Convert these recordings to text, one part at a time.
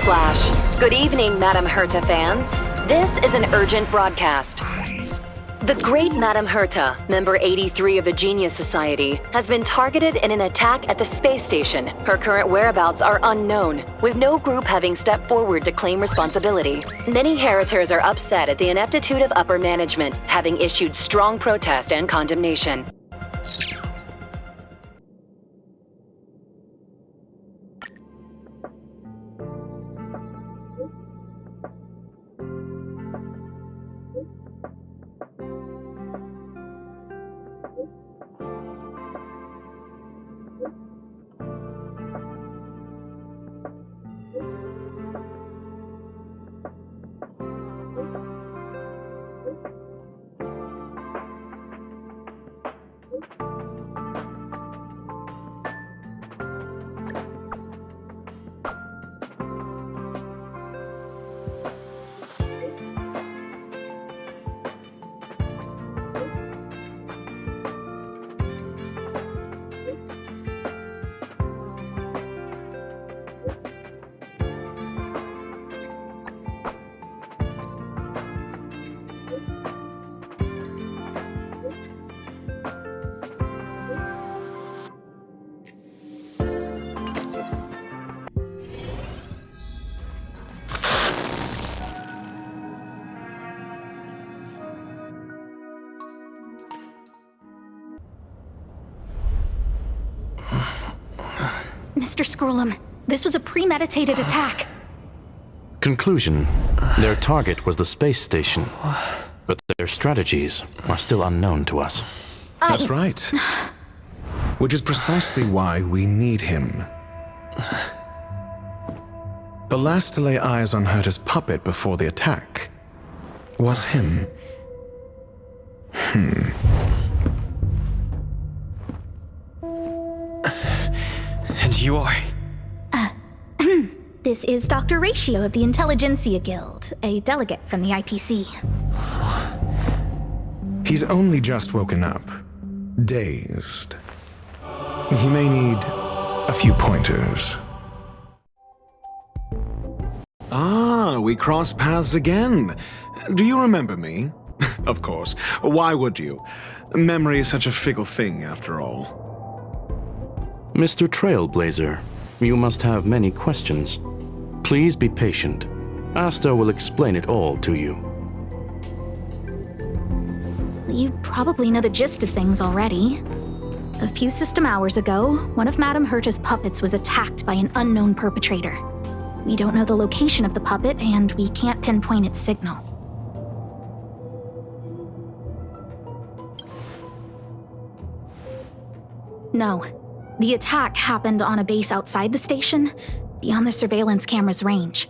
Flash. Good evening, Madame Herta fans. This is an urgent broadcast. The great Madame Herta, member 83 of the Genius Society, has been targeted in an attack at the space station. Her current whereabouts are unknown, with no group having stepped forward to claim responsibility. Many Heritors are upset at the ineptitude of upper management, having issued strong protest and condemnation. Mr. Scrollum, this was a premeditated attack. Conclusion. Their target was the space station, but their strategies are still unknown to us. That's right. Which is precisely why we need him. The last to lay eyes on Herta's puppet before the attack was him. And you are? This is Dr. Ratio of the Intelligentsia Guild, a delegate from the IPC. He's only just woken up, dazed. He may need a few pointers. Ah, we cross paths again. Do you remember me? Of course. Why would you? Memory is such a fickle thing, after all. Mr. Trailblazer, you must have many questions. Please be patient. Asta will explain it all to you. You probably know the gist of things already. A few system hours ago, one of Madame Herta's puppets was attacked by an unknown perpetrator. We don't know the location of the puppet, and we can't pinpoint its signal. No. The attack happened on a base outside the station, beyond the surveillance camera's range.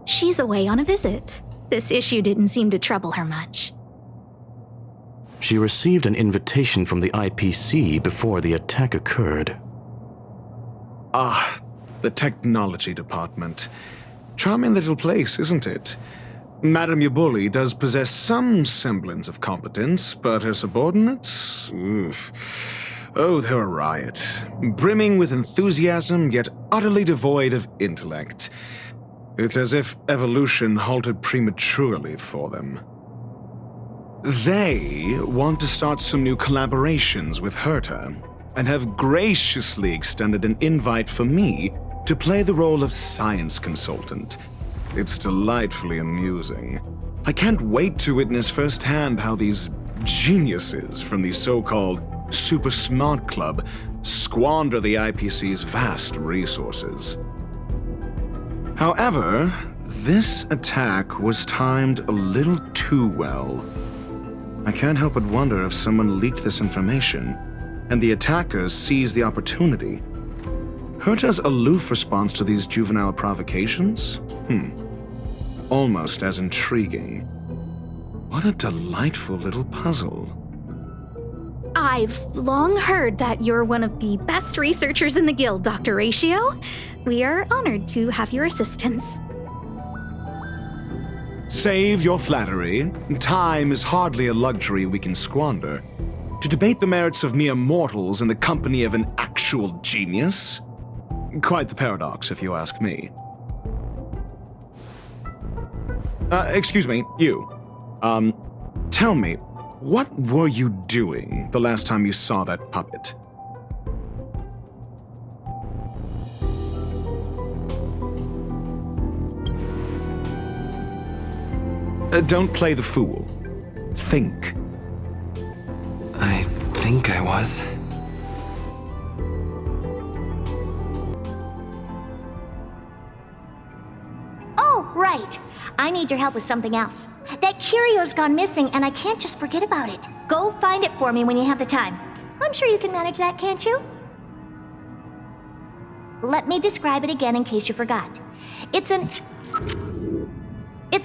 She's away on a visit. This issue didn't seem to trouble her much. She received an invitation from the IPC before the attack occurred. Ah, the technology department. Charming little place, isn't it? Madame Yabuli does possess some semblance of competence, but her subordinates? Oof. Oh, they're a riot. Brimming with enthusiasm, yet utterly devoid of intellect. It's as if evolution halted prematurely for them. They want to start some new collaborations with Herta, and have graciously extended an invite for me to play the role of science consultant. It's delightfully amusing. I can't wait to witness firsthand how these geniuses from the so-called Super Smart Club squander the IPC's vast resources. However, this attack was timed a little too well. I can't help but wonder if someone leaked this information, and the attackers seized the opportunity. Herta's aloof response to these juvenile provocations? Almost as intriguing. What a delightful little puzzle. I've long heard that you're one of the best researchers in the guild, Dr. Ratio. We are honored to have your assistance. Save your flattery. Time is hardly a luxury we can squander. To debate the merits of mere mortals in the company of an actual actual genius. Quite the paradox, if you ask me. Excuse me, you. Tell me, what were you doing the last time you saw that puppet? Don't play the fool. Think. I think I was. Oh, right. I need your help with something else. That curio's gone missing, and I can't just forget about it. Go find it for me when you have the time. I'm sure you can manage that, can't you? Let me describe it again in case you forgot. It's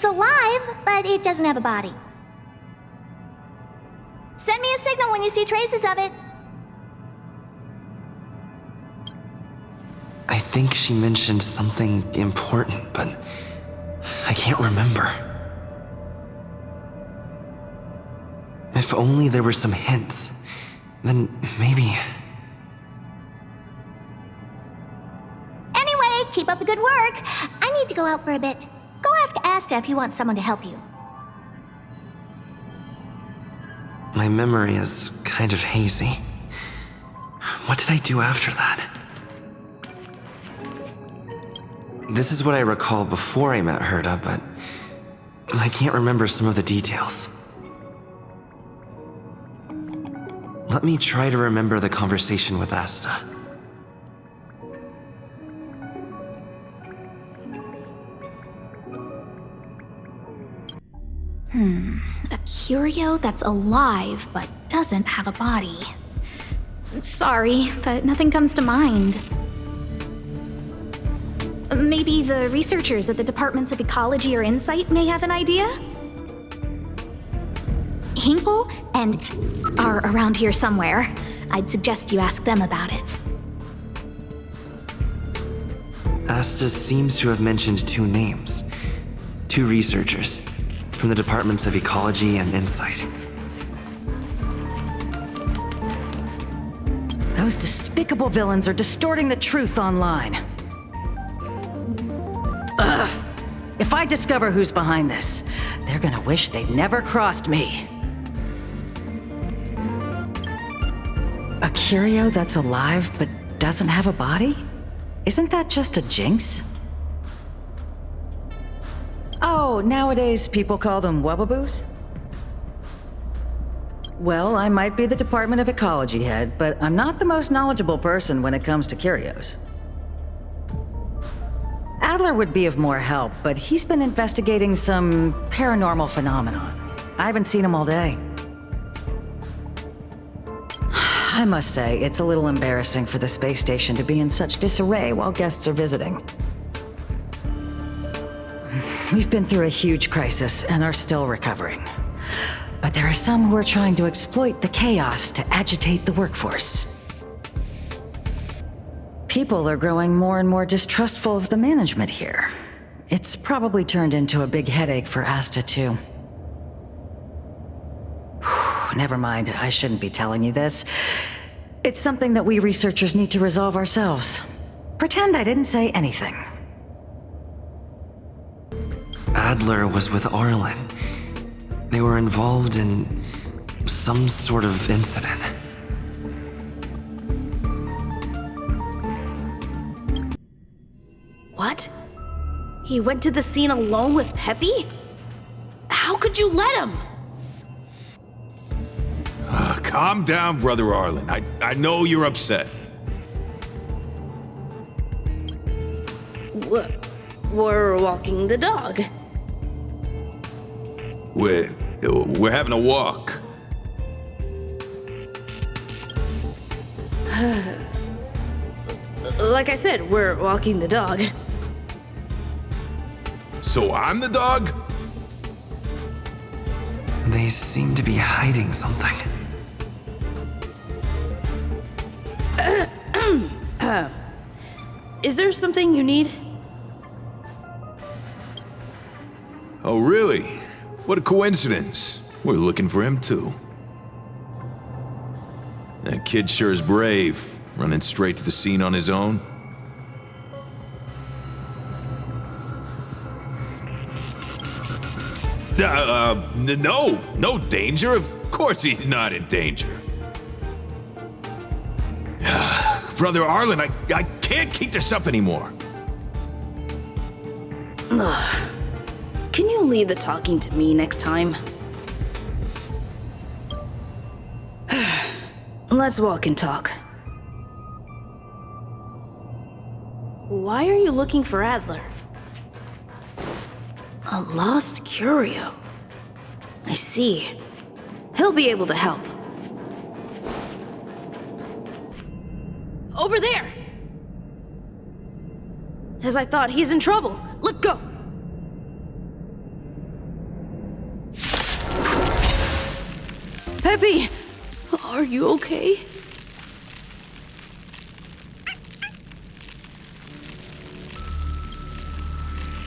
alive, but it doesn't have a body. Send me a signal when you see traces of it. I think she mentioned something important, but I can't remember. If only there were some hints, then maybe... Anyway, keep up the good work. I need to go out for a bit. Go ask Asta if you want someone to help you. My memory is kind of hazy. What did I do after that? This is what I recall before I met Herta, but I can't remember some of the details. Let me try to remember the conversation with Asta. A curio that's alive but doesn't have a body. Sorry, but nothing comes to mind. Maybe the researchers at the Departments of Ecology or Insight may have an idea? Hinkle and are around here somewhere. I'd suggest you ask them about it. Asta seems to have mentioned two names. Two researchers from the Departments of Ecology and Insight. Those despicable villains are distorting the truth online. Ugh. If I discover who's behind this, they're gonna wish they'd never crossed me. A curio that's alive but doesn't have a body? Isn't that just a jinx? Oh, nowadays people call them wubbaboos? Well, I might be the Department of Ecology head, but I'm not the most knowledgeable person when it comes to curios. Adler would be of more help, but he's been investigating some paranormal phenomenon. I haven't seen him all day. I must say, it's a little embarrassing for the space station to be in such disarray while guests are visiting. We've been through a huge crisis and are still recovering. But there are some who are trying to exploit the chaos to agitate the workforce. People are growing more and more distrustful of the management here. It's probably turned into a big headache for Asta, too. Never mind, I shouldn't be telling you this. It's something that we researchers need to resolve ourselves. Pretend I didn't say anything. Adler was with Arlen. They were involved in some sort of incident. What? He went to the scene alone with Peppy? How could you let him? Calm down, Brother Arlen. I know you're upset. We're walking the dog. We're having a walk. Like I said, we're walking the dog. So I'm the dog? They seem to be hiding something. Is there something you need? Oh, really? What a coincidence. We're looking for him, too. That kid sure is brave. running straight to the scene on his own? No danger. Of course he's not in danger. Brother Arlen, I can't keep this up anymore. Can you leave the talking to me next time? Let's walk and talk. Why are you looking for Adler? A lost curio. I see. He'll be able to help. Over there! As I thought, he's in trouble. Let's go! Peppy! Are you okay?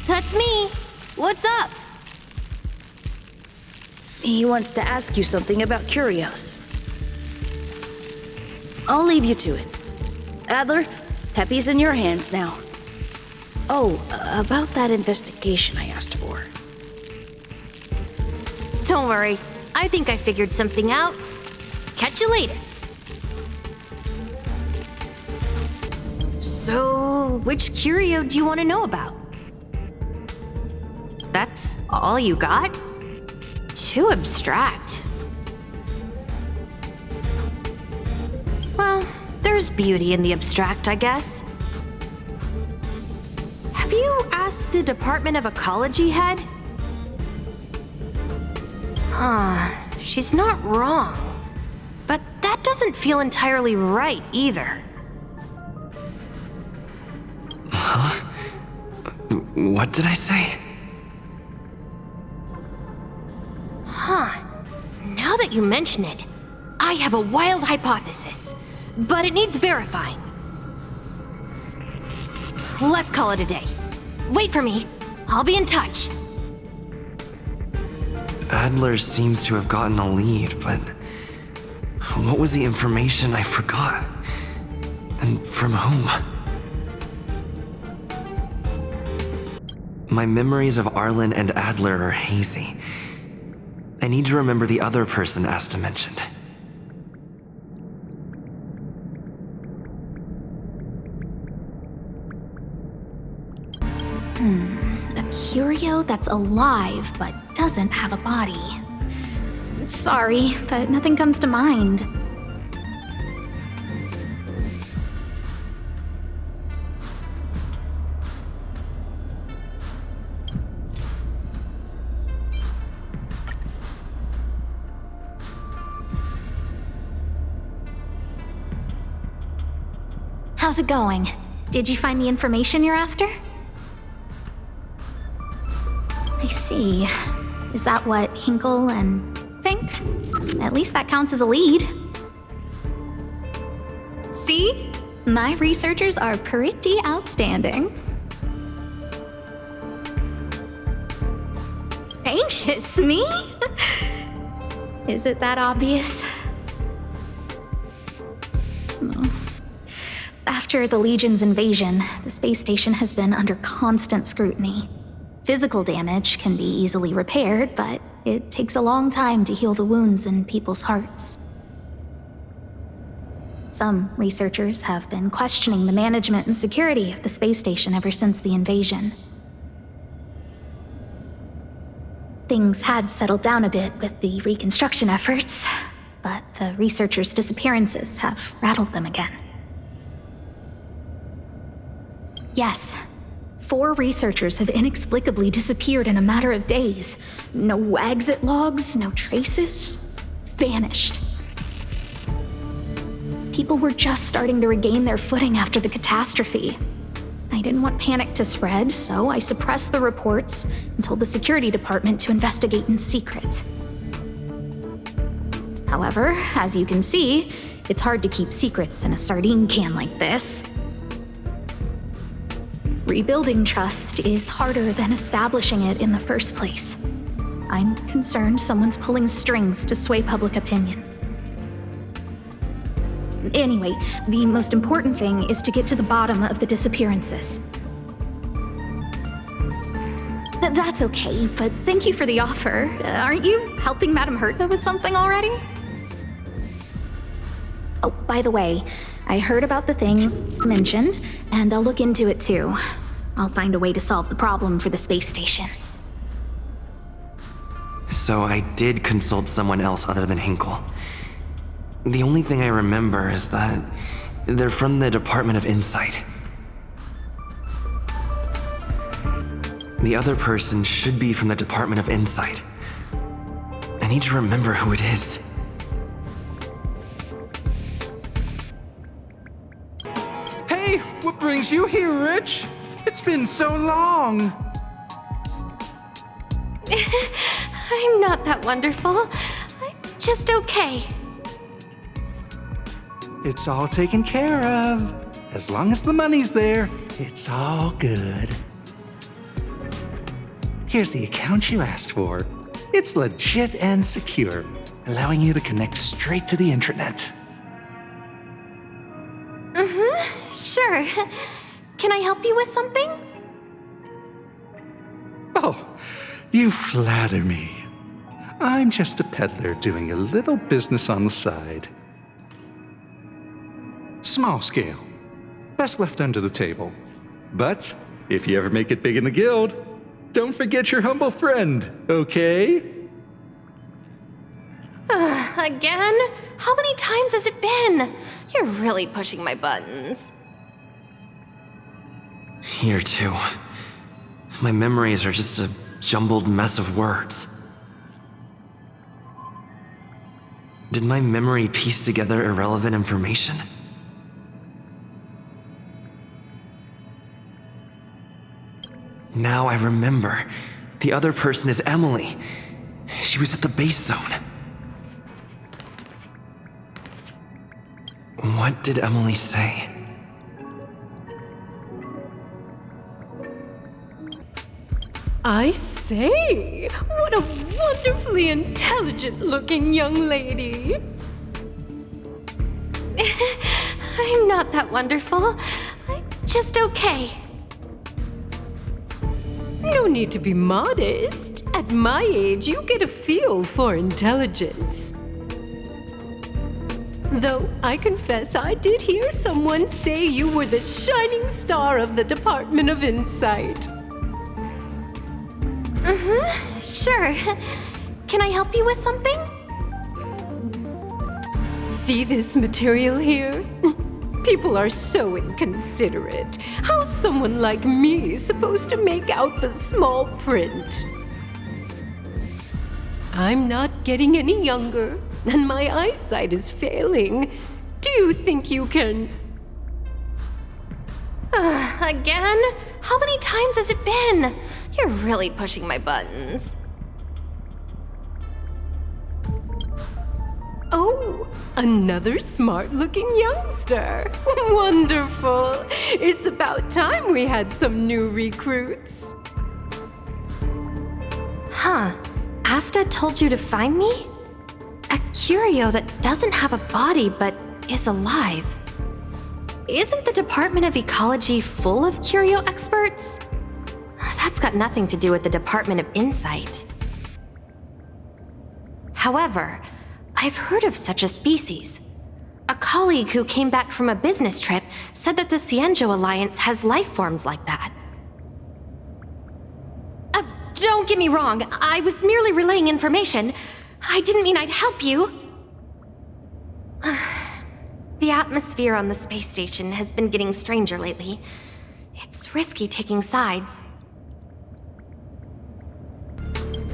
That's me. What's up? He wants to ask you something about curios. I'll leave you to it. Adler, Peppy's in your hands now. Oh, about that investigation I asked for. Don't worry. I think I figured something out. Catch you later. So, which curio do you want to know about? That's all you got? Too abstract. Well, there's beauty in the abstract, I guess. Have you asked the Department of Ecology head? She's not wrong. But that doesn't feel entirely right either. What did I say? Now that you mention it, I have a wild hypothesis, but it needs verifying. Let's call it a day. Wait for me. I'll be in touch. Adler seems to have gotten a lead, but what was the information I forgot? And from whom? My memories of Arlen and Adler are hazy. I need to remember the other person Asta mentioned. A curio that's alive but doesn't have a body. Sorry, but nothing comes to mind. How's it going? Did you find the information you're after? I see. Is that what Hinkle and think? At least that counts as a lead. See? My researchers are pretty outstanding. Anxious, me? Is it that obvious? No. After the Legion's invasion, the space station has been under constant scrutiny. Physical damage can be easily repaired, but it takes a long time to heal the wounds in people's hearts. Some researchers have been questioning the management and security of the space station ever since the invasion. Things had settled down a bit with the reconstruction efforts, but the researchers' disappearances have rattled them again. Yes, 4 researchers have inexplicably disappeared in a matter of days. No exit logs, no traces. Vanished. People were just starting to regain their footing after the catastrophe. I didn't want panic to spread, so I suppressed the reports and told the security department to investigate in secret. However, as you can see, it's hard to keep secrets in a sardine can like this. Rebuilding trust is harder than establishing it in the first place. I'm concerned someone's pulling strings to sway public opinion. Anyway, the most important thing is to get to the bottom of the disappearances. That's okay, but thank you for the offer. Aren't you helping Madame Herta with something already? Oh, by the way, I heard about the thing mentioned, and I'll look into it too. I'll find a way to solve the problem for the space station. So I did consult someone else other than Hinkle. The only thing I remember is that they're from the Department of Insight. The other person should be from the Department of Insight. I need to remember who it is. Hey, what brings you here, Rich? It's been so long. I'm not that wonderful. I'm just okay. It's all taken care of. As long as the money's there, it's all good. Here's the account you asked for. It's legit and secure, allowing you to connect straight to the intranet. Sure. Can I help you with something? Oh, you flatter me. I'm just a peddler doing a little business on the side. Small scale. Best left under the table. But if you ever make it big in the guild, don't forget your humble friend, okay? Again? How many times has it been? You're really pushing my buttons. Here too. My memories are just a jumbled mess of words. Did my memory piece together irrelevant information? Now I remember. The other person is Emily. She was at the base zone. What did Emily say? I say, what a wonderfully intelligent-looking young lady. I'm not that wonderful. I'm just okay. No need to be modest. At my age, you get a feel for intelligence. Though I confess I did hear someone say you were the shining star of the Department of Insight. Sure. Can I help you with something? See this material here? People are so inconsiderate. How's someone like me supposed to make out the small print? I'm not getting any younger, and my eyesight is failing. Do you think you can... Again? How many times has it been? You're really pushing my buttons. Oh, another smart-looking youngster. Wonderful. It's about time we had some new recruits. Huh. Asta told you to find me? A curio that doesn't have a body but is alive. Isn't the Department of Ecology full of curio experts? That's got nothing to do with the Department of Insight. However, I've heard of such a species. A colleague who came back from a business trip said that the Cienjo Alliance has life forms like that. Don't get me wrong, I was merely relaying information. I didn't mean I'd help you. The atmosphere on the space station has been getting stranger lately. It's risky taking sides.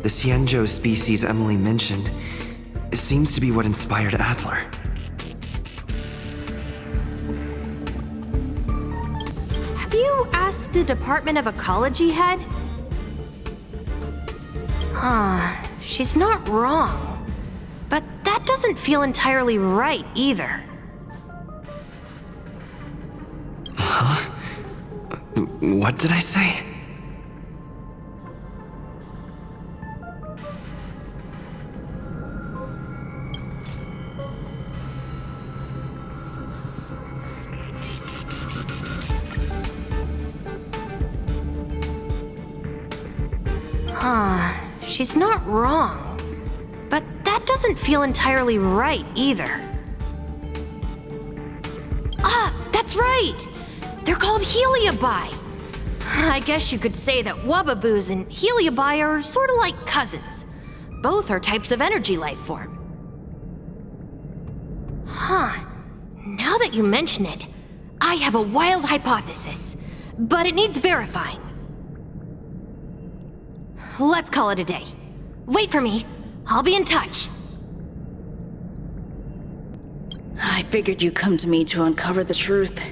The Cienjo species Emily mentioned seems to be what inspired Adler. Have you asked the Department of Ecology head? She's not wrong. But that doesn't feel entirely right either. Huh? What did I say? She's not wrong. But that doesn't feel entirely right either. Ah, that's right! They're called Heliabi. I guess you could say that Wubbaboos and Heliabi are sort of like cousins. Both are types of energy life form. Huh. Now that you mention it, I have a wild hypothesis, but it needs verifying. Let's call it a day. Wait for me. I'll be in touch. I figured you'd come to me to uncover the truth.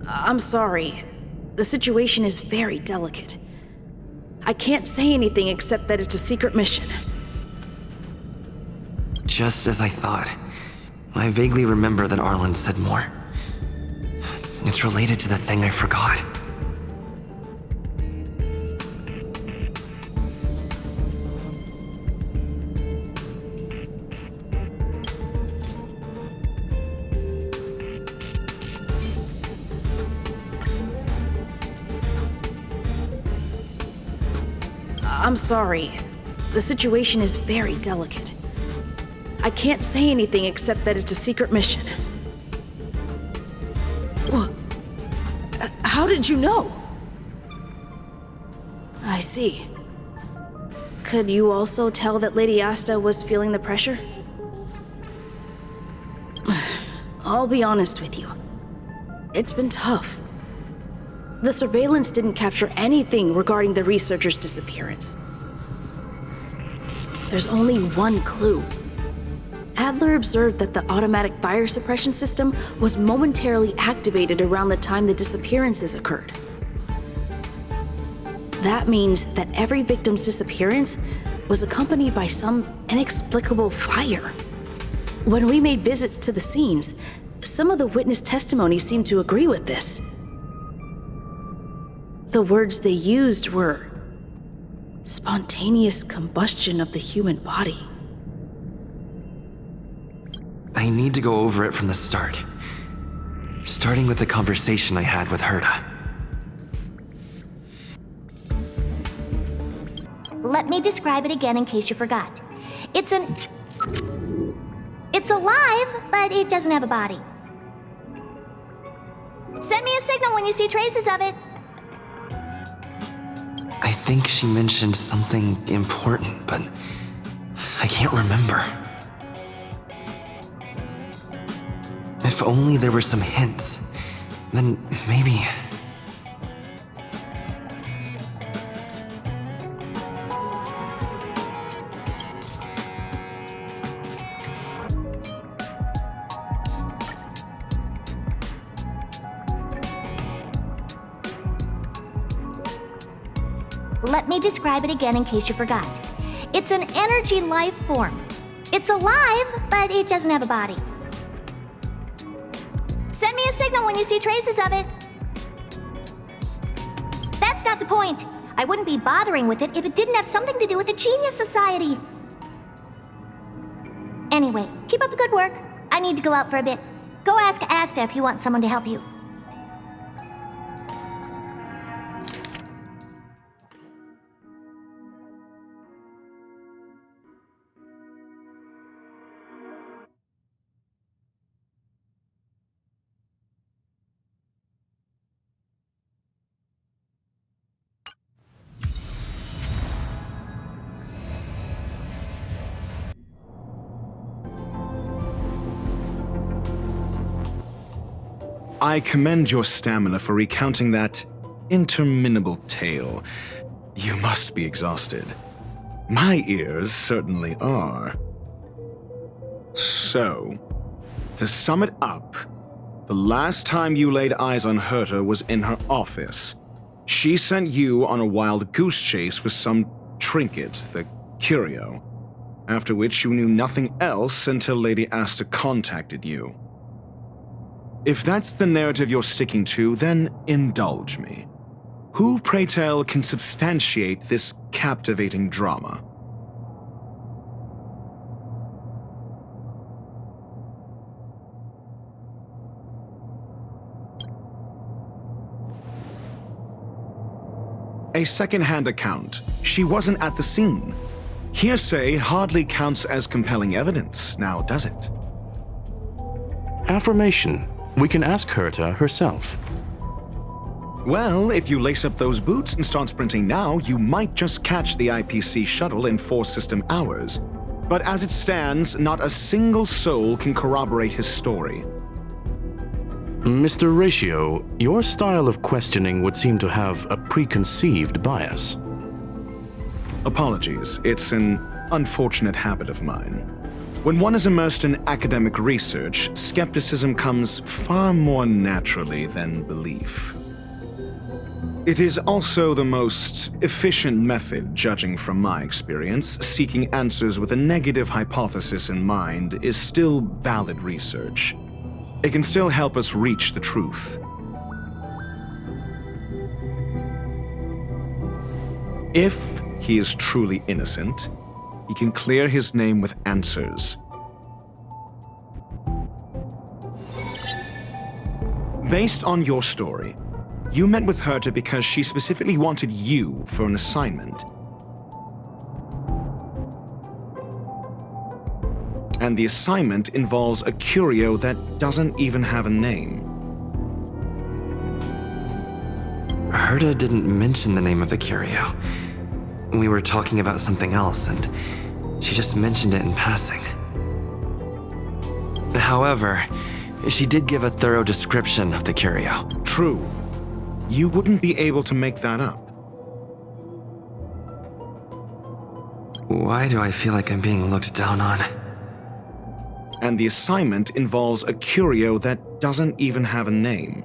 I'm sorry. The situation is very delicate. I can't say anything except that it's a secret mission. Just as I thought. I vaguely remember that Arlen said more. It's related to the thing I forgot. I'm sorry. The situation is very delicate. I can't say anything except that it's a secret mission. What? How did you know? I see. Could you also tell that Lady Asta was feeling the pressure? I'll be honest with you. It's been tough. The surveillance didn't capture anything regarding the researcher's disappearance. There's only one clue. Adler observed that the automatic fire suppression system was momentarily activated around the time the disappearances occurred. That means that every victim's disappearance was accompanied by some inexplicable fire. When we made visits to the scenes, some of the witness testimony seemed to agree with this. The words they used were spontaneous combustion of the human body. I need to go over it from the start. Starting with the conversation I had with Herta. Let me describe it again in case you forgot. It's alive, but it doesn't have a body. Send me a signal when you see traces of it. I think she mentioned something important, but I can't remember. If only there were some hints, then maybe... Let me describe it again in case you forgot. It's an energy life form. It's alive, but it doesn't have a body. Send me a signal when you see traces of it. That's not the point. I wouldn't be bothering with it if it didn't have something to do with the Genius Society. Anyway, keep up the good work. I need to go out for a bit. Go ask Asta if you want someone to help you. I commend your stamina for recounting that interminable tale. You must be exhausted. My ears certainly are. So, to sum it up, the last time you laid eyes on Herta was in her office. She sent you on a wild goose chase for some trinket, the curio, after which you knew nothing else until Lady Asta contacted you. If that's the narrative you're sticking to, then indulge me. Who, pray tell, can substantiate this captivating drama? A second-hand account. She wasn't at the scene. Hearsay hardly counts as compelling evidence, now does it? Affirmation. We can ask Herta herself. Well, if you lace up those boots and start sprinting now, you might just catch the IPC shuttle in 4 system hours. But as it stands, not a single soul can corroborate his story. Mr. Ratio, your style of questioning would seem to have a preconceived bias. Apologies, it's an unfortunate habit of mine. When one is immersed in academic research, skepticism comes far more naturally than belief. It is also the most efficient method, judging from my experience. Seeking answers with a negative hypothesis in mind is still valid research. It can still help us reach the truth. If he is truly innocent, he can clear his name with answers. Based on your story, you met with Herta because she specifically wanted you for an assignment. And the assignment involves a curio that doesn't even have a name. Herta didn't mention the name of the curio. We were talking about something else, and she just mentioned it in passing. However, she did give a thorough description of the curio. True. You wouldn't be able to make that up. Why do I feel like I'm being looked down on? And the assignment involves a curio that doesn't even have a name.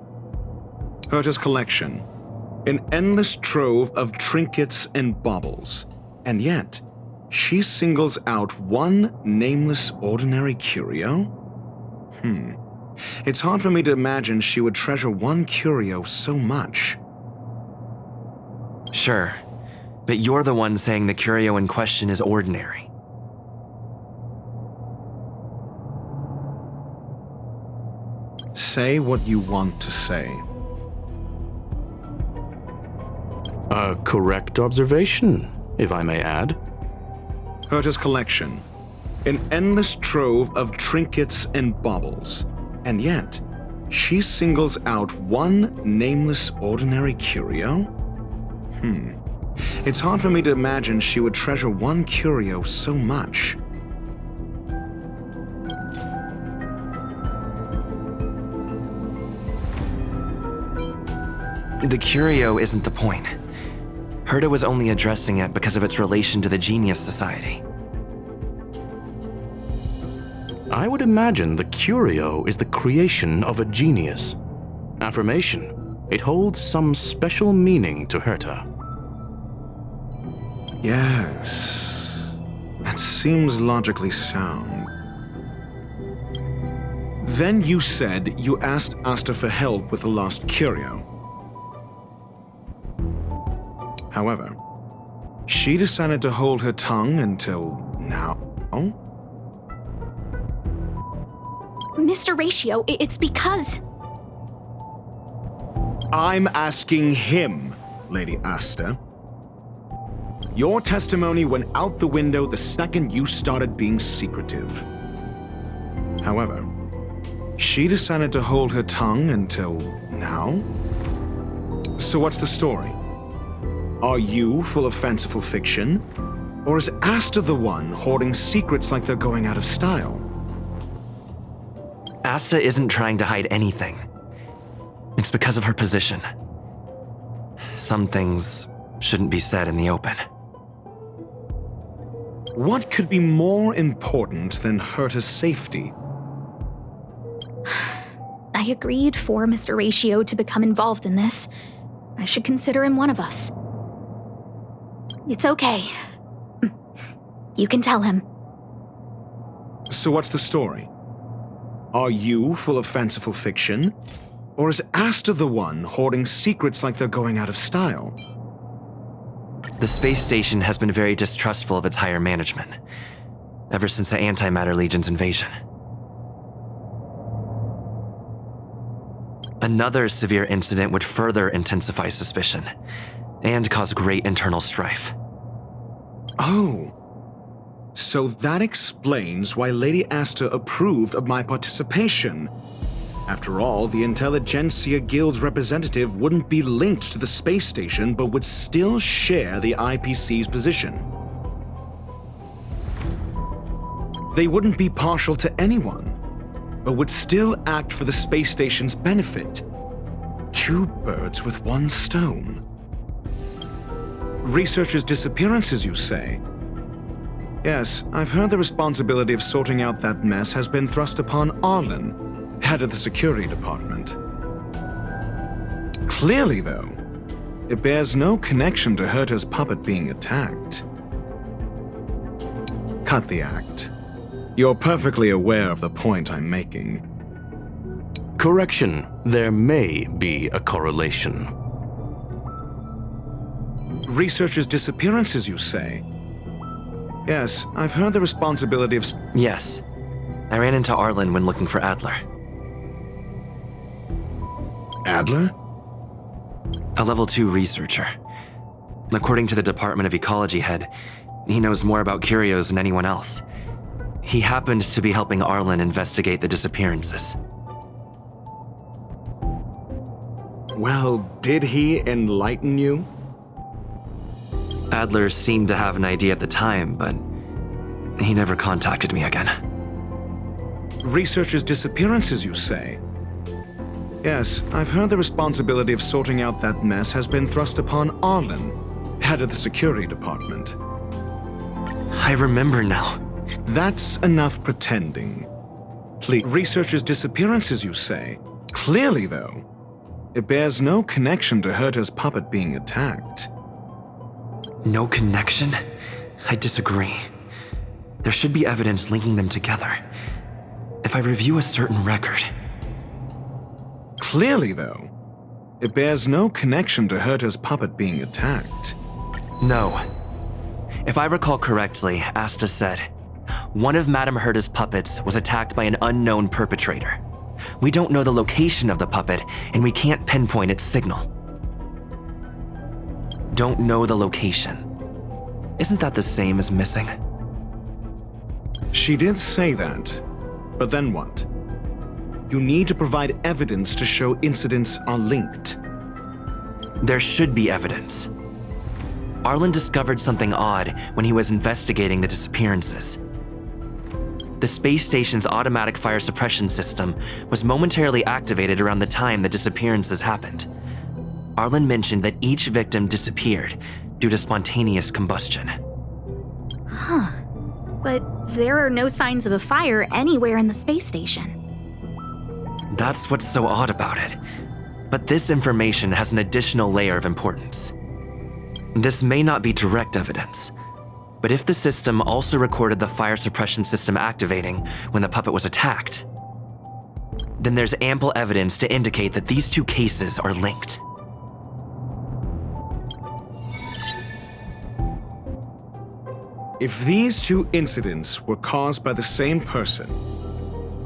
Herta's collection. An endless trove of trinkets and baubles. And yet, she singles out one nameless ordinary curio? It's hard for me to imagine she would treasure one curio so much. Sure, but you're the one saying the curio in question is ordinary. Say what you want to say. A correct observation, if I may add. Herta's collection. An endless trove of trinkets and baubles. And yet, she singles out one nameless ordinary curio? It's hard for me to imagine she would treasure one curio so much. The curio isn't the point. Herta was only addressing it because of its relation to the Genius Society. I would imagine the curio is the creation of a genius. Affirmation. It holds some special meaning to Herta. Yes. That seems logically sound. Then you said you asked Asta for help with the lost curio. However, she decided to hold her tongue until now? Mr. Ratio, it's because... I'm asking him, Lady Asta. Your testimony went out the window the second you started being secretive. However, she decided to hold her tongue until now? So what's the story? Are you full of fanciful fiction? Or is Asta the one hoarding secrets like they're going out of style? Asta isn't trying to hide anything. It's because of her position. Some things shouldn't be said in the open. What could be more important than Herta's safety? I agreed for Mr. Ratio to become involved in this. I should consider him one of us. It's okay. You can tell him. So what's the story? Are you full of fanciful fiction? Or is Asta the one hoarding secrets like they're going out of style? The space station has been very distrustful of its higher management, ever since the Antimatter Legion's invasion. Another severe incident would further intensify suspicion. and cause great internal strife. Oh. So that explains why Lady Asta approved of my participation. After all, the Intelligentsia Guild's representative wouldn't be linked to the space station, but would still share the IPC's position. They wouldn't be partial to anyone, but would still act for the space station's benefit. 2 birds with 1 stone. Researchers' disappearances, you say? Yes, I've heard the responsibility of sorting out that mess has been thrust upon Arlen, head of the security department. Clearly, though, it bears no connection to Herta's puppet being attacked. Cut the act. You're perfectly aware of the point I'm making. Correction, there may be a correlation. Researchers' disappearances, you say? Yes, I've heard the responsibility of... Yes. I ran into Arlen when looking for Adler. Adler? A level 2 researcher. According to the Department of Ecology head, he knows more about curios than anyone else. He happened to be helping Arlen investigate the disappearances. Well, did he enlighten you? Adler seemed to have an idea at the time, but he never contacted me again. Researchers' disappearances, you say? Yes, I've heard the responsibility of sorting out that mess has been thrust upon Arlen, head of the security department. I remember now. That's enough pretending. Please. Researchers' disappearances, you say? Clearly, though, it bears no connection to Herta's puppet being attacked. No connection? I disagree. There should be evidence linking them together. If I review a certain record... Clearly, though, it bears no connection to Herta's puppet being attacked. No. If I recall correctly, Asta said, one of Madame Herta's puppets was attacked by an unknown perpetrator. We don't know the location of the puppet, and we can't pinpoint its signal. Don't know the location. Isn't that the same as missing? She did say that, but then what? You need to provide evidence to show incidents are linked. There should be evidence. Arlen discovered something odd when he was investigating the disappearances. The space station's automatic fire suppression system was momentarily activated around the time the disappearances happened. Arlen mentioned that each victim disappeared due to spontaneous combustion. Huh. But there are no signs of a fire anywhere in the space station. That's what's so odd about it. But this information has an additional layer of importance. This may not be direct evidence, but if the system also recorded the fire suppression system activating when the puppet was attacked, then there's ample evidence to indicate that these 2 cases are linked. If these 2 incidents were caused by the same person,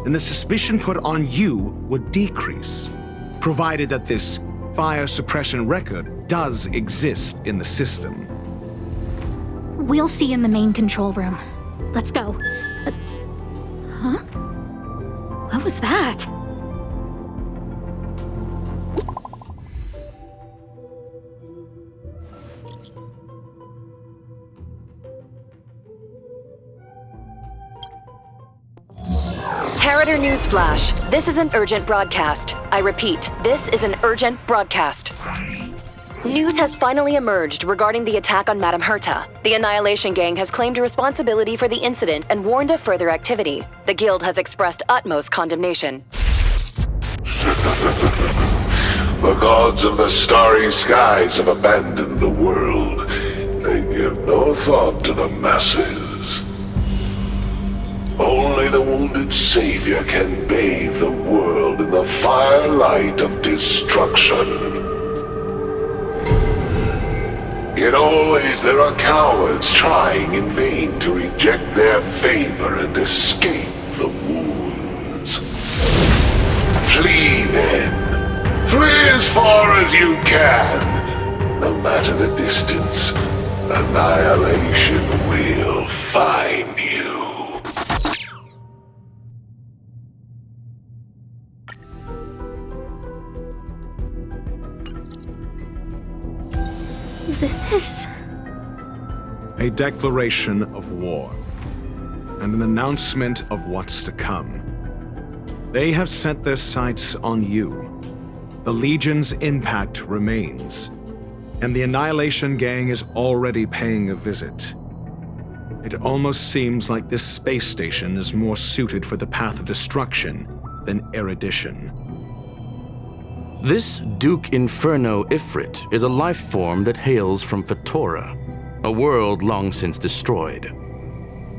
then the suspicion put on you would decrease, provided that this fire suppression record does exist in the system. We'll see in the main control room. Let's go. Huh? What was that? Harrider Newsflash. This is an urgent broadcast. I repeat, this is an urgent broadcast. News has finally emerged regarding the attack on Madame Herta. The Annihilation Gang has claimed responsibility for the incident and warned of further activity. The Guild has expressed utmost condemnation. The gods of the starry skies have abandoned the world. They give no thought to the masses. Only the wounded savior can bathe the world in the firelight of destruction. Yet always there are cowards trying in vain to reject their favor and escape the wounds. Flee then. Flee as far as you can. No matter the distance, annihilation will find you. This is... A declaration of war, and an announcement of what's to come. They have set their sights on you. The Legion's impact remains, and the Annihilation Gang is already paying a visit. It almost seems like this space station is more suited for the path of destruction than erudition. This Duke Inferno Ifrit is a life form that hails from Fatora, a world long since destroyed.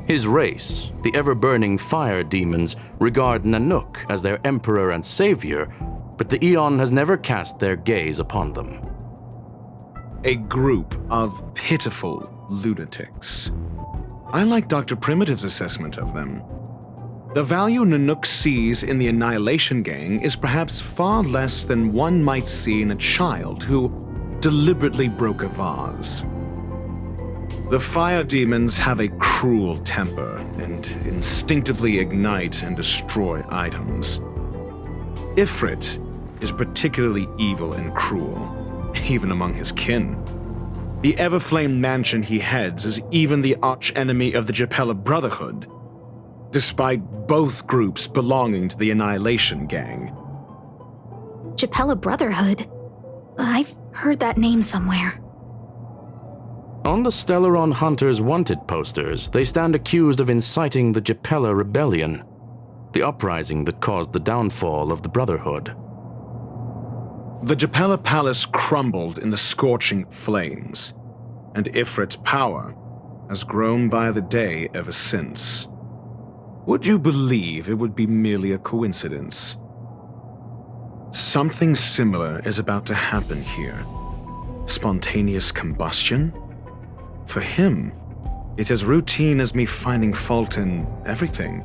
His race, the ever-burning fire demons, regard Nanook as their emperor and savior, but the Eon has never cast their gaze upon them. A group of pitiful lunatics. I like Dr. Primitive's assessment of them. The value Nanook sees in the Annihilation Gang is perhaps far less than one might see in a child who deliberately broke a vase. The fire demons have a cruel temper and instinctively ignite and destroy items. Ifrit is particularly evil and cruel, even among his kin. The Everflame mansion he heads is even the archenemy of the Japella Brotherhood, despite both groups belonging to the Annihilation Gang. Japella Brotherhood? I've heard that name somewhere. On the Stellaron Hunters wanted posters, they stand accused of inciting the Japella Rebellion, the uprising that caused the downfall of the Brotherhood. The Japella Palace crumbled in the scorching flames, and Ifrit's power has grown by the day ever since. Would you believe it would be merely a coincidence? Something similar is about to happen here. Spontaneous combustion? For him, it's as routine as me finding fault in everything.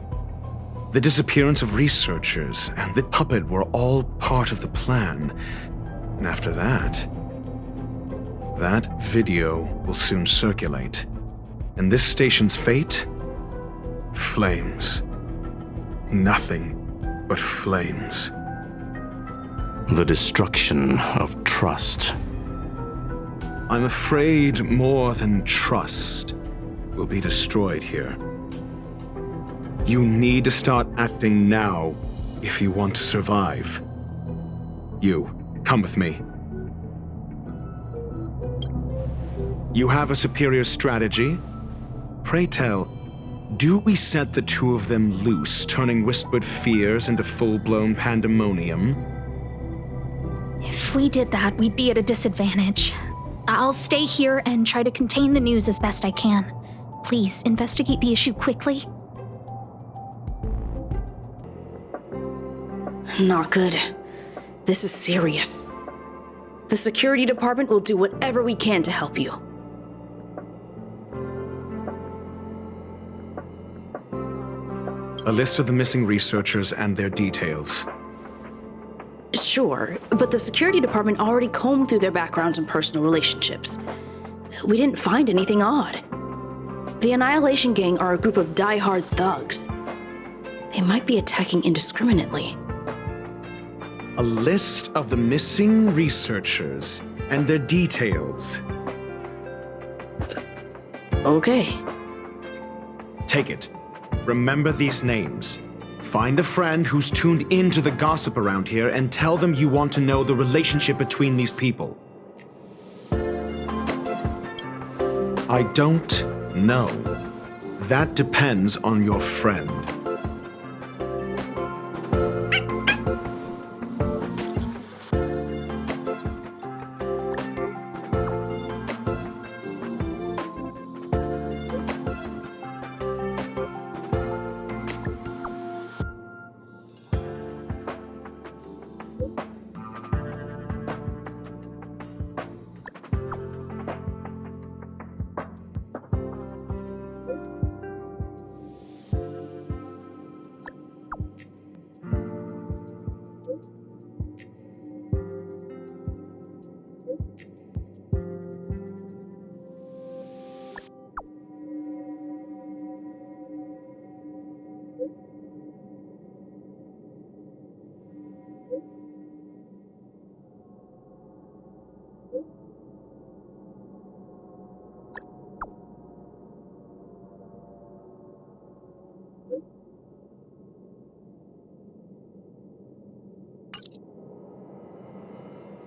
The disappearance of researchers and the puppet were all part of the plan. And after that video will soon circulate. And this station's fate? Flames. Nothing but flames. The destruction of trust. I'm afraid more than trust will be destroyed here. You need to start acting now if you want to survive. You, come with me. You have a superior strategy? Pray tell, do we set the two of them loose, turning whispered fears into full-blown pandemonium? If we did that, we'd be at a disadvantage. I'll stay here and try to contain the news as best I can. Please, investigate the issue quickly. Not good. This is serious. The security department will do whatever we can to help you. A list of the missing researchers and their details. Sure, but the security department already combed through their backgrounds and personal relationships. We didn't find anything odd. The Annihilation Gang are a group of die-hard thugs. They might be attacking indiscriminately. A list of the missing researchers and their details. Okay. Take it. Remember these names. Find a friend who's tuned into the gossip around here and tell them you want to know the relationship between these people. I don't know. That depends on your friend.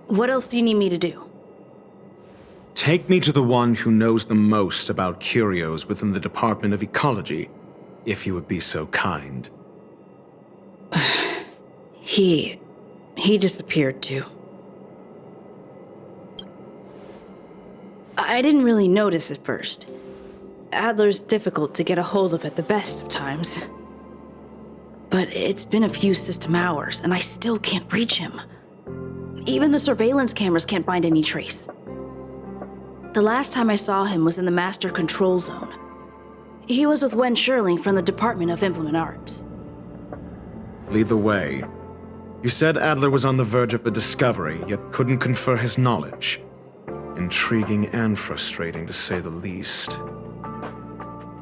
What else do you need me to do? Take me to the one who knows the most about curios within the Department of Ecology, if you would be so kind. He disappeared too. I didn't really notice at first. Adler's difficult to get a hold of at the best of times. But it's been a few system hours, and I still can't reach him. Even the surveillance cameras can't find any trace. The last time I saw him was in the Master Control Zone. He was with Wen Sherling from the Department of Implement Arts. Lead the way. You said Adler was on the verge of a discovery, yet couldn't confer his knowledge. Intriguing and frustrating, to say the least.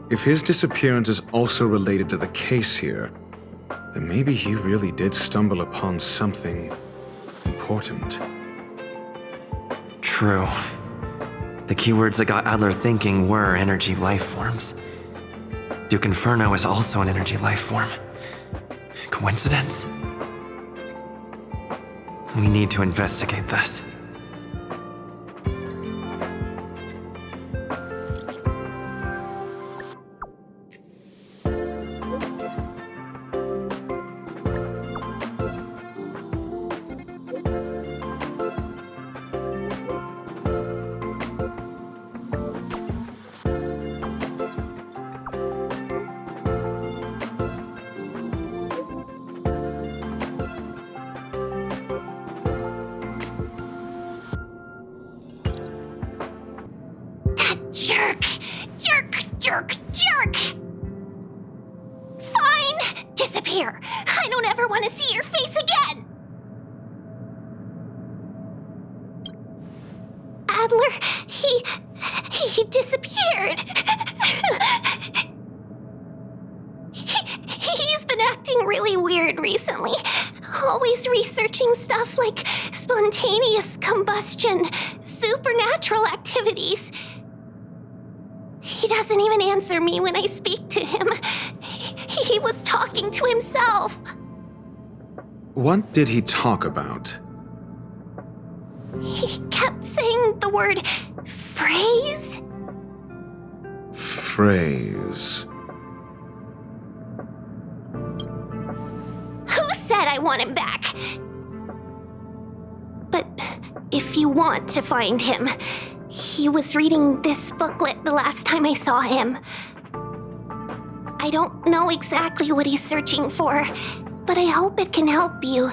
If his disappearance is also related to the case here, then maybe he really did stumble upon something important. True. The keywords that got Adler thinking were energy life forms. Duke Inferno is also an energy life form. Coincidence? We need to investigate this. Jerk! Fine! Disappear! I don't ever want to see your face again! Adler, he disappeared. He's been acting really weird recently. Always researching stuff like spontaneous combustion, supernatural activities. He doesn't even answer me when I speak to him. He was talking to himself. What did he talk about? He kept saying the word phrase. Phrase. Who said I want him back? But if you want to find him, he was reading this booklet the last time I saw him. I don't know exactly what he's searching for, but I hope it can help you.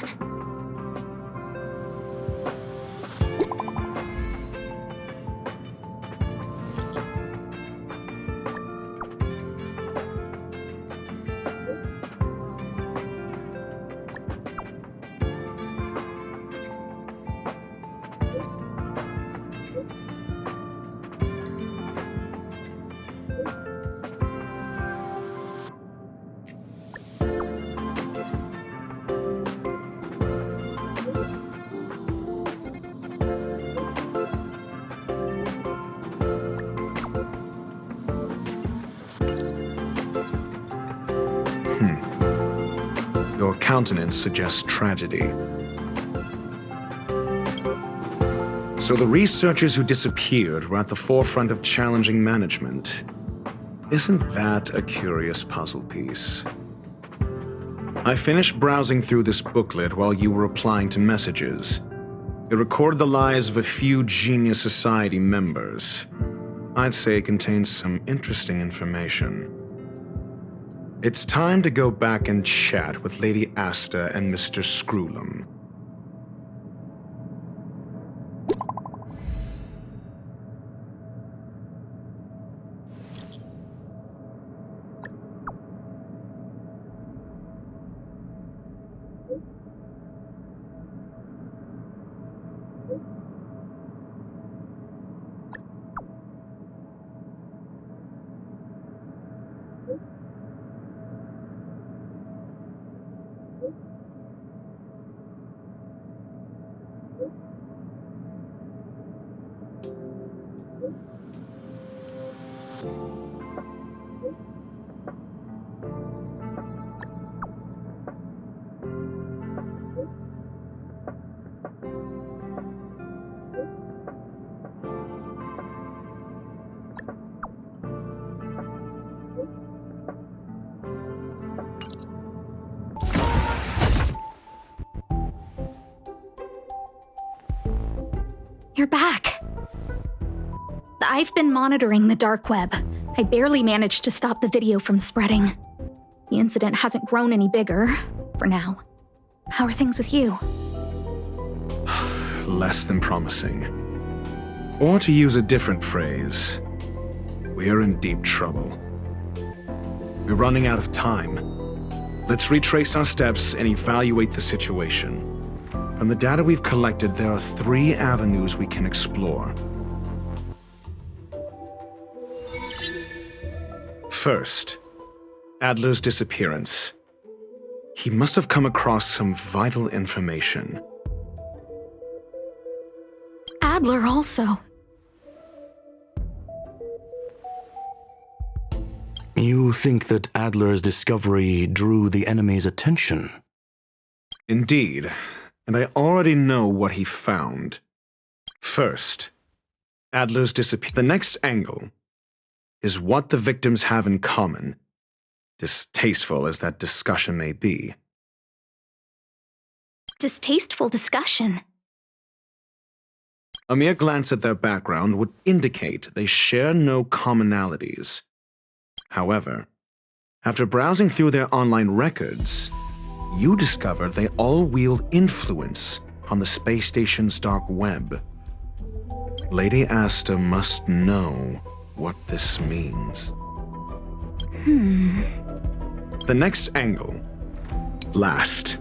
Your countenance suggests tragedy. So the researchers who disappeared were at the forefront of challenging management. Isn't that a curious puzzle piece? I finished browsing through this booklet while you were replying to messages. It recorded the lives of a few Genius Society members. I'd say it contains some interesting information. It's time to go back and chat with Lady Asta and Mr. Screwlum. You're back. I've been monitoring the dark web. I barely managed to stop the video from spreading. The incident hasn't grown any bigger, for now. How are things with you? Less than promising. Or to use a different phrase, we're in deep trouble. We're running out of time. Let's retrace our steps and evaluate the situation. From the data we've collected, there are 3 avenues we can explore. First, Adler's disappearance. He must have come across some vital information. Adler also. You think that Adler's discovery drew the enemy's attention? Indeed, and I already know what he found. First, Adler's disappearance. The next angle is what the victims have in common, distasteful as that discussion may be. Distasteful discussion? A mere glance at their background would indicate they share no commonalities. However, after browsing through their online records, you discovered they all wield influence on the space station's dark web. Lady Asta must know what this means. The next angle, last,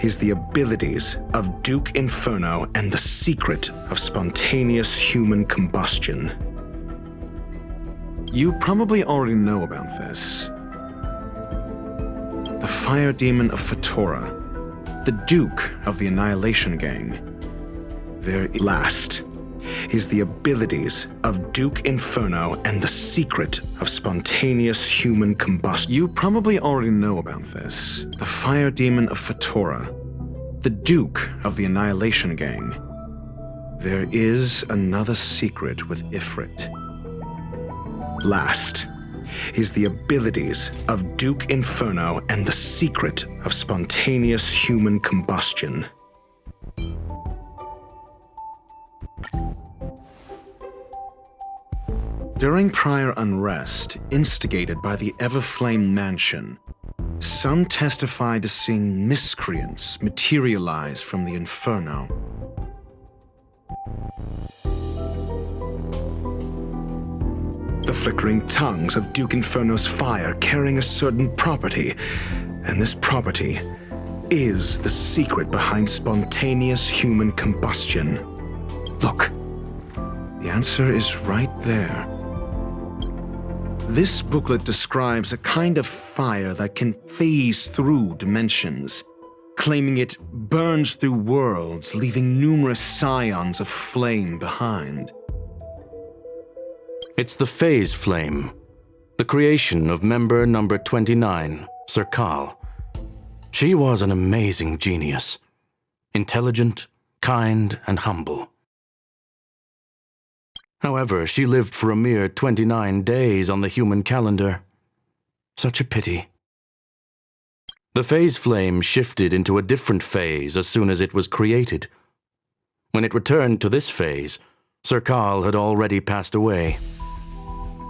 is the abilities of Duke Inferno and the secret of spontaneous human combustion. You probably already know about this. The fire demon of Fatora, the Duke of the Annihilation Gang. Their last is the abilities of Duke Inferno and the secret of spontaneous human combustion. You probably already know about this. The fire demon of Fatora, the Duke of the Annihilation Gang. There is another secret with Ifrit. Last is the abilities of Duke Inferno and the secret of spontaneous human combustion. During prior unrest, instigated by the Everflame Mansion, some testified to seeing miscreants materialize from the Inferno. The flickering tongues of Duke Inferno's fire carrying a certain property, and this property is the secret behind spontaneous human combustion. Look, the answer is right there. This booklet describes a kind of fire that can phase through dimensions, claiming it burns through worlds, leaving numerous scions of flame behind. It's the Phase Flame, the creation of member number 29, Serkal. She was an amazing genius, intelligent, kind, and humble. However, she lived for a mere 29 days on the human calendar. Such a pity. The Phase Flame shifted into a different phase as soon as it was created. When it returned to this phase, Serkal had already passed away.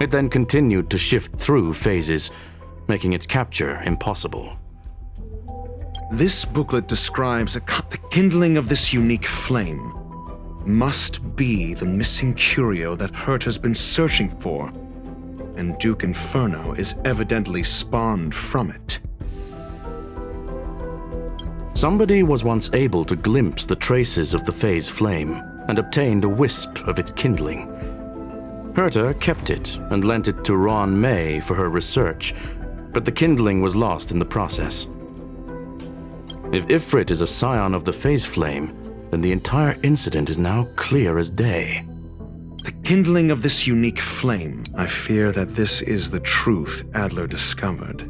It then continued to shift through phases, making its capture impossible. This booklet describes the kindling of this unique flame must be the missing curio that Hurt has been searching for, and Duke Inferno is evidently spawned from it. Somebody was once able to glimpse the traces of the Phase Flame and obtained a wisp of its kindling. Herta kept it and lent it to Ron May for her research, but the kindling was lost in the process. If Ifrit is a scion of the Phase Flame, then the entire incident is now clear as day. The kindling of this unique flame, I fear that this is the truth Adler discovered.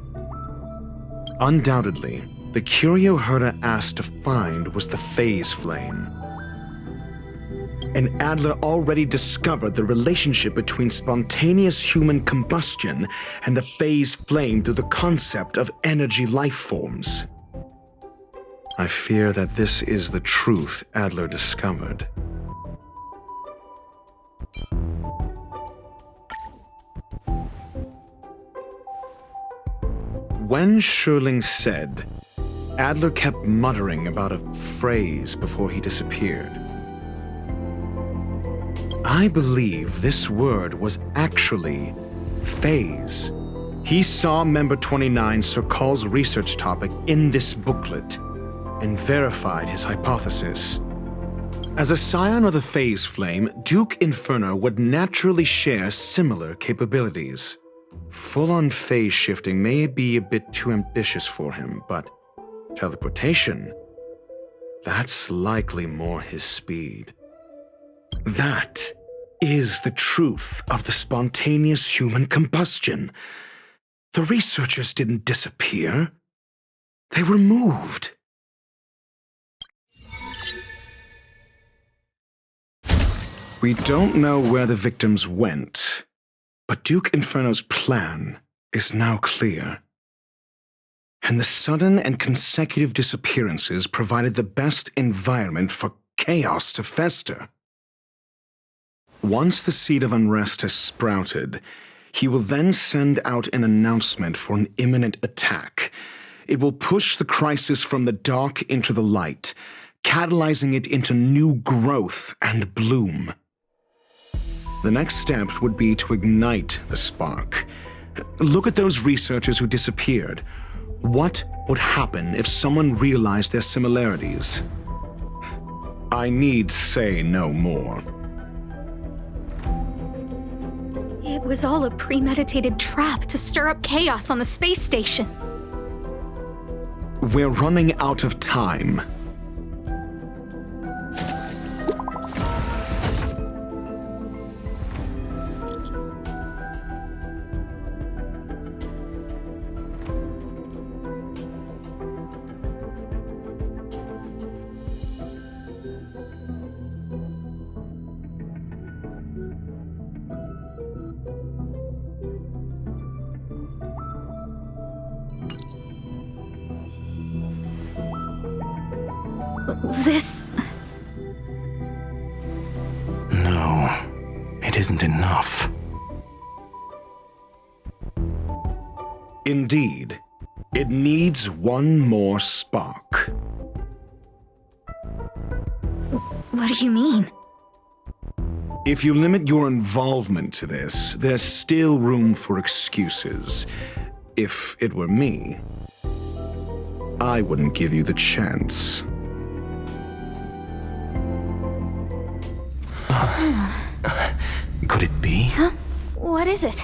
Undoubtedly, the curio Herta asked to find was the Phase Flame. And Adler already discovered the relationship between spontaneous human combustion and the Phase Flame through the concept of energy life forms. I fear that this is the truth Adler discovered. When Sherling said, Adler kept muttering about a phrase before he disappeared. I believe this word was actually phase. He saw Member 29 Sir Call's research topic in this booklet and verified his hypothesis. As a scion of the phase flame, Duke Inferno would naturally share similar capabilities. Full-on phase shifting may be a bit too ambitious for him, but teleportation, that's likely more his speed. That is the truth of the spontaneous human combustion. The researchers didn't disappear. They were moved. We don't know where the victims went, but Duke Inferno's plan is now clear. And the sudden and consecutive disappearances provided the best environment for chaos to fester. Once the seed of unrest has sprouted, he will then send out an announcement for an imminent attack. It will push the crisis from the dark into the light, catalyzing it into new growth and bloom. The next step would be to ignite the spark. Look at those researchers who disappeared. What would happen if someone realized their similarities? I need say no more. It was all a premeditated trap to stir up chaos on the space station. We're running out of time. This... No, it isn't enough. Indeed, it needs one more spark. What do you mean? If you limit your involvement to this, there's still room for excuses. If it were me, I wouldn't give you the chance. Could it be? Huh? What is it?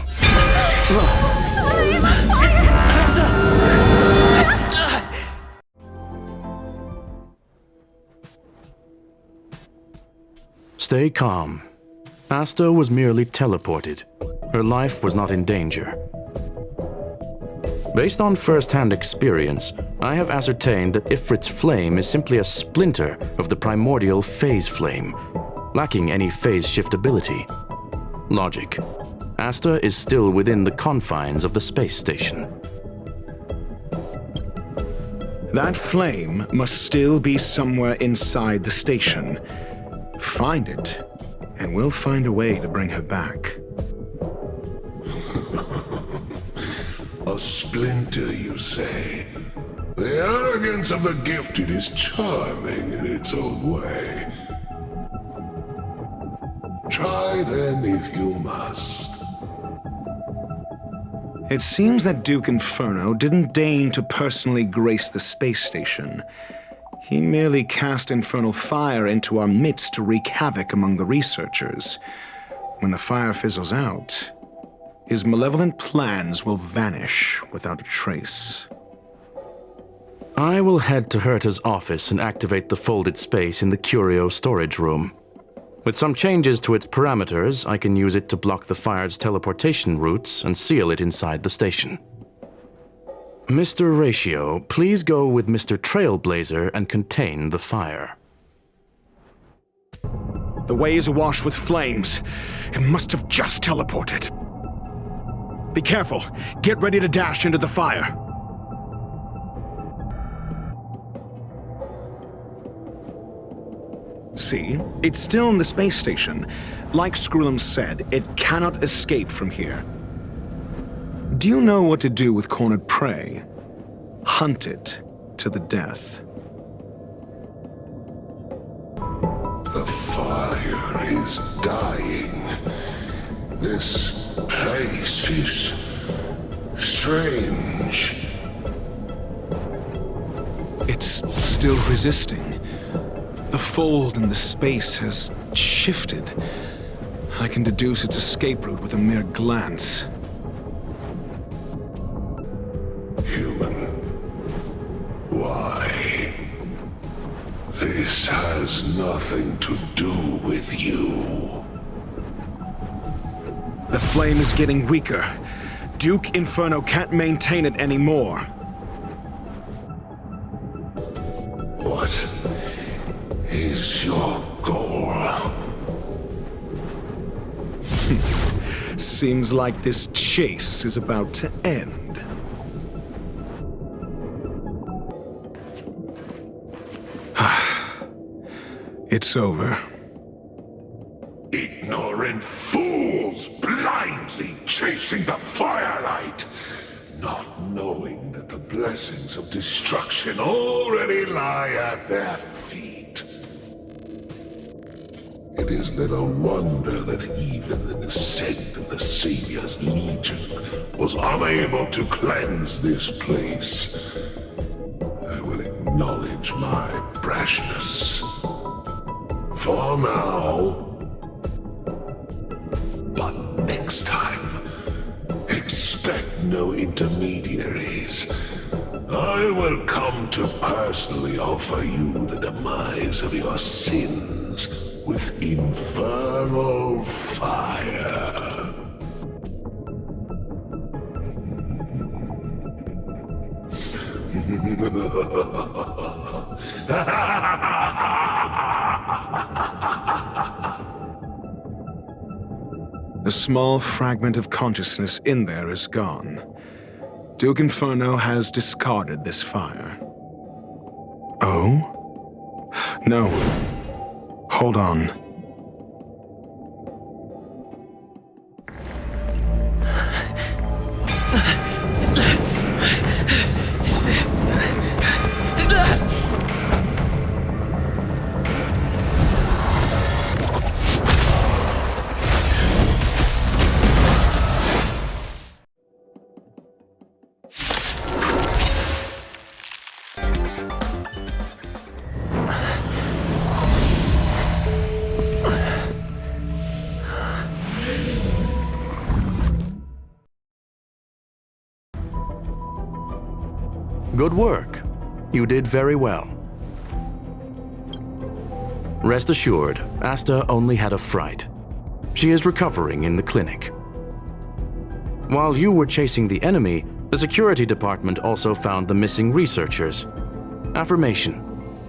Stay calm. Asta was merely teleported. Her life was not in danger. Based on first-hand experience, I have ascertained that Ifrit's flame is simply a splinter of the primordial phase flame, lacking any phase shiftability. Logic. Asta is still within the confines of the space station. That flame must still be somewhere inside the station. Find it, and we'll find a way to bring her back. A splinter, you say? The arrogance of the gifted is charming in its own way. Try then if you must. It seems that Duke Inferno didn't deign to personally grace the space station. He merely cast infernal fire into our midst to wreak havoc among the researchers. When the fire fizzles out, his malevolent plans will vanish without a trace. I will head to Herta's office and activate the folded space in the Curio storage room. With some changes to its parameters, I can use it to block the fire's teleportation routes and seal it inside the station. Mr. Ratio, please go with Mr. Trailblazer and contain the fire. The way is awash with flames. It must have just teleported. Be careful. Get ready to dash into the fire. See? It's still in the space station. Like Skrullum said, it cannot escape from here. Do you know what to do with cornered prey? Hunt it to the death. The fire is dying. This place is strange. It's still resisting. The fold in the space has shifted. I can deduce its escape route with a mere glance. Human. Why? This has nothing to do with you. The flame is getting weaker. Duke Inferno can't maintain it anymore. What is your goal? Seems like this chase is about to end. It's over. Ignorant fools blindly chasing the firelight, not knowing that the blessings of destruction already lie at their feet. It is little wonder that even the descent of the Savior's Legion was unable to cleanse this place. I will acknowledge my brashness. For now. But next time, expect no intermediaries. I will come to personally offer you the demise of your sins with infernal fire. A small fragment of consciousness in there is gone. Duke Inferno has discarded this fire. Oh? No. Hold on. Good work. You did very well. Rest assured, Asta only had a fright. She is recovering in the clinic. While you were chasing the enemy, the security department also found the missing researchers. Affirmation: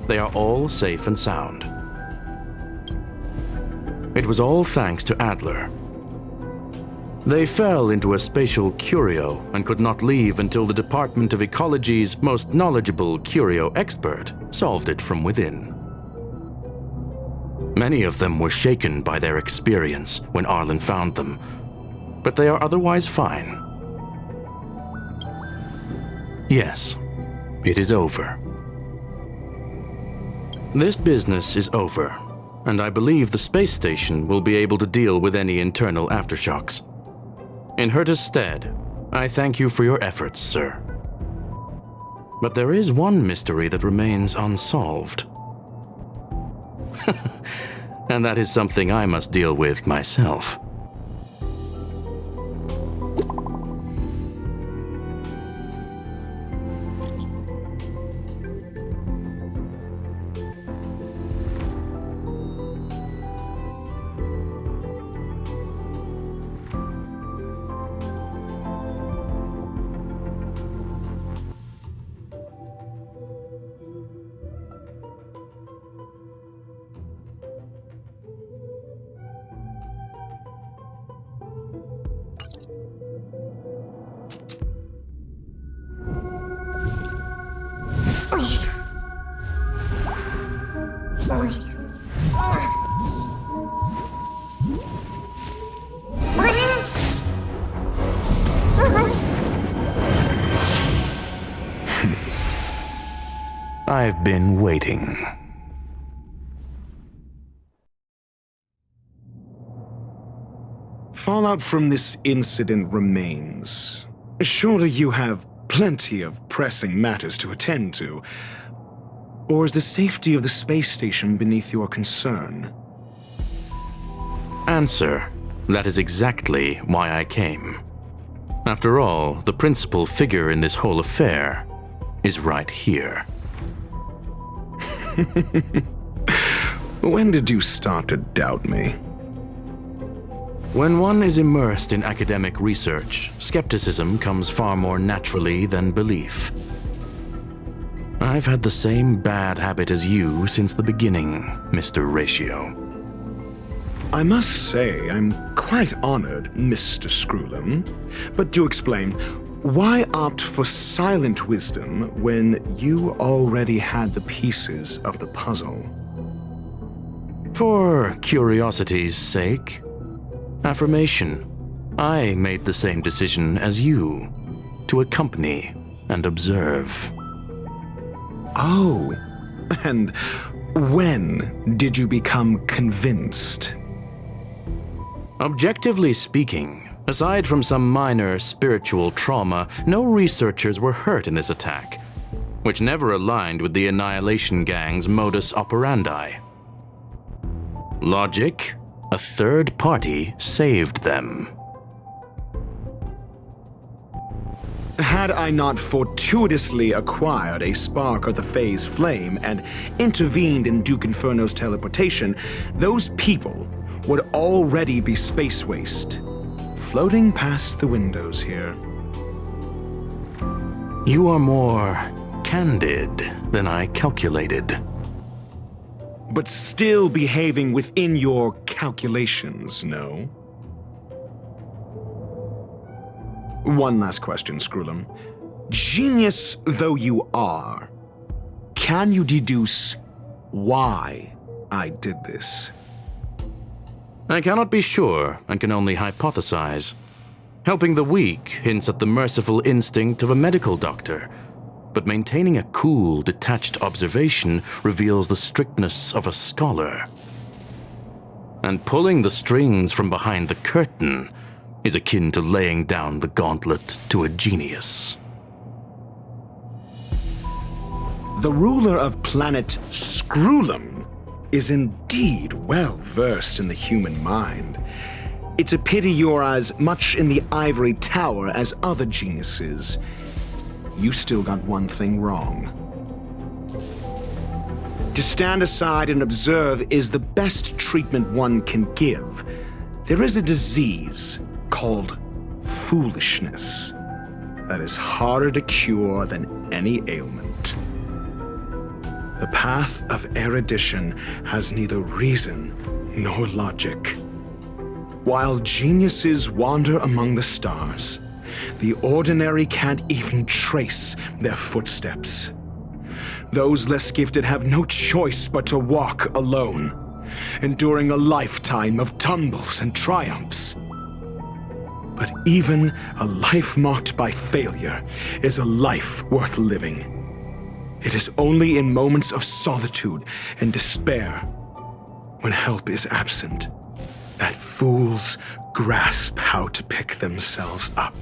they are all safe and sound. It was all thanks to Adler. They fell into a spatial curio and could not leave until the Department of Ecology's most knowledgeable curio expert solved it from within. Many of them were shaken by their experience when Arlen found them, but they are otherwise fine. Yes, it is over. This business is over, and I believe the space station will be able to deal with any internal aftershocks. In Herta's stead, I thank you for your efforts, sir. But there is one mystery that remains unsolved. And that is something I must deal with myself. I've been waiting. Fallout from this incident remains. Surely you have plenty of pressing matters to attend to. Or is the safety of the space station beneath your concern? Answer: that is exactly why I came. After all, the principal figure in this whole affair is right here. When did you start to doubt me? When one is immersed in academic research, skepticism comes far more naturally than belief. I've had the same bad habit as you since the beginning, Mr. Ratio. I must say I'm quite honored, Mr. Screwlam. But do explain, why opt for silent wisdom when you already had the pieces of the puzzle? For curiosity's sake. Affirmation. I made the same decision as you, to accompany and observe. Oh, and when did you become convinced? Objectively speaking, aside from some minor spiritual trauma, no researchers were hurt in this attack, which never aligned with the Annihilation Gang's modus operandi. Logic? A third party saved them. Had I not fortuitously acquired a spark of the phase flame and intervened in Duke Inferno's teleportation, those people would already be space waste, floating past the windows here. You are more candid than I calculated. But still behaving within your calculations, no? One last question, Screwlam. Genius though you are, can you deduce why I did this? I cannot be sure and can only hypothesize. Helping the weak hints at the merciful instinct of a medical doctor, but maintaining a cool, detached observation reveals the strictness of a scholar. And pulling the strings from behind the curtain is akin to laying down the gauntlet to a genius. The ruler of planet Screwlam is indeed well versed in the human mind. It's a pity you're as much in the ivory tower as other geniuses. You still got one thing wrong. To stand aside and observe is the best treatment one can give. There is a disease called foolishness that is harder to cure than any ailment. The path of erudition has neither reason nor logic. While geniuses wander among the stars, the ordinary can't even trace their footsteps. Those less gifted have no choice but to walk alone, enduring a lifetime of tumbles and triumphs. But even a life marked by failure is a life worth living. It is only in moments of solitude and despair, when help is absent, that fools grasp how to pick themselves up.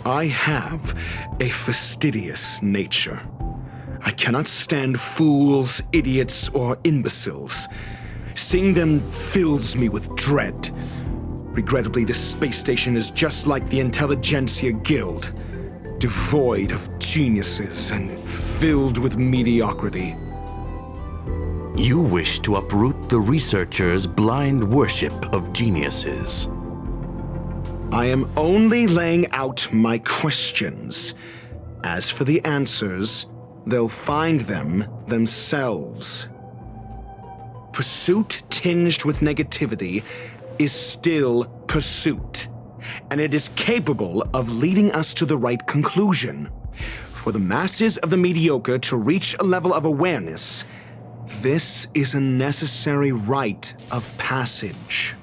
I have a fastidious nature. I cannot stand fools, idiots, or imbeciles. Seeing them fills me with dread. Regrettably, this space station is just like the Intelligentsia Guild, devoid of geniuses and filled with mediocrity. You wish to uproot the researchers' blind worship of geniuses. I am only laying out my questions. As for the answers, they'll find them themselves. Pursuit tinged with negativity is still pursuit, and it is capable of leading us to the right conclusion. For the masses of the mediocre to reach a level of awareness, this is a necessary rite of passage.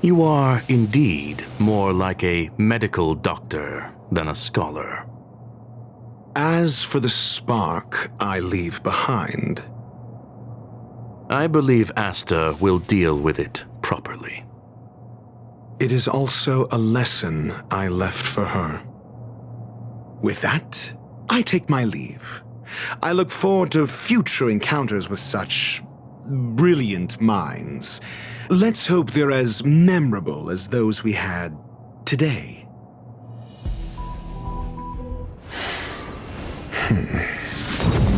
You are indeed more like a medical doctor than a scholar. As for the spark I leave behind, I believe Asta will deal with it properly. it is also a lesson I left for her. With that, I take my leave. I look forward to future encounters with such brilliant minds. Let's hope they're as memorable as those we had today.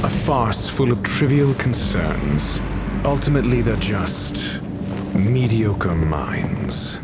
A farce full of trivial concerns. Ultimately, they're just mediocre minds.